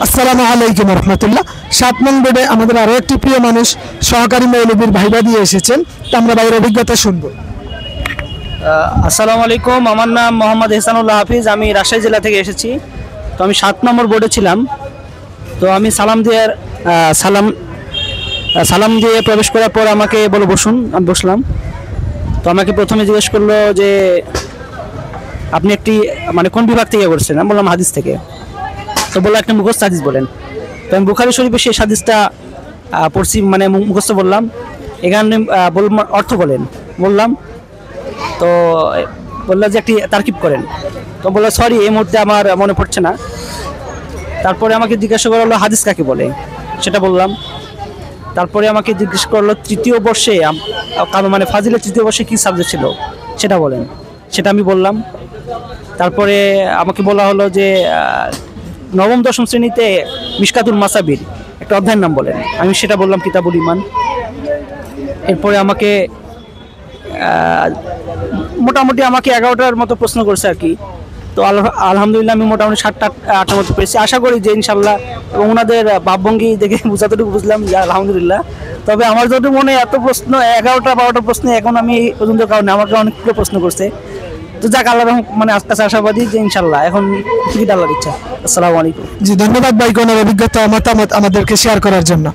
আসসালামু আলাইকুম রহমতুল্লাহ। 7 নং বোর্ডে আমাদের আরও একটি প্রিয় মানুষ সহকারী মৌলবীর ভাইবা দিয়ে এসেছেন, তো আমরা ভাইয়ের অভিজ্ঞতা শুনবো। আসসালামু আলাইকুম, আমার নাম মোহাম্মদ এহসানুল্লাহ হাফিজ। আমি রাজশাহী জেলা থেকে এসেছি। তো আমি 7 নম্বর বোর্ডে ছিলাম। তো আমি সালাম দিয়ে প্রবেশ করার পর আমাকে বলে বসুন, আমি বসলাম। তো আমাকে প্রথমে জিজ্ঞেস করলো যে আপনি একটি মানে কোন বিভাগ থেকে করছেন। আমি বললাম হাদিস থেকে। তো বললো একটা মুখস্থ হাদিস বলেন। তো আমি বুখারী শরীফের সেই হাদিসটা পড়ছি, মানে মুখস্থ বললাম। এখানে বললাম অর্থ বললাম। তো বললো যে একটি তারকিব করেন। তো বললো সরি, এই মুহূর্তে আমার মনে পড়ছে না। তারপরে আমাকে জিজ্ঞাসা করা হলো হাদিস কাকে বলে, সেটা বললাম। তারপরে আমাকে জিজ্ঞেস করলো তৃতীয় বর্ষে মানে ফাজিলের তৃতীয় বর্ষে কী সাবজেক্ট ছিল সেটা বলেন, সেটা আমি বললাম। তারপরে আমাকে বলা হলো যে নবম দশম শ্রেণীতে মিশকাতুল মাসাবির একটা অধ্যায়ের নাম বলেন। আমি সেটা বললাম, কিতাবুল ইমান। এরপরে আমাকে মোটামুটি আমাকে 11টার মতো প্রশ্ন করছে আর কি। তো আলহামদুলিল্লাহ আমি মোটামুটি 7টা-8টার মতো পেয়েছি। আশা করি যে ইনশাল্লাহ, এবং ওনাদের ভাবভঙ্গি দেখে যতটুকু বুঝলাম যে আলহামদুলিল্লাহ। তবে আমার যতটুকু মনে এত প্রশ্ন 11টা-12টা প্রশ্ন এখন আমি পর্যন্ত কারণে আমাকে অনেকগুলো প্রশ্ন করছে। তো যাক, আল্লাহ মানে আজকে আশাবাদী যে ইনশাল্লাহ এখন টিকিট আল্লাহর ইচ্ছা। আসসালামু আলাইকুম। জি ধন্যবাদ ভাই, কোনো অভিজ্ঞতা মতামত আমাদেরকে শেয়ার করার জন্য।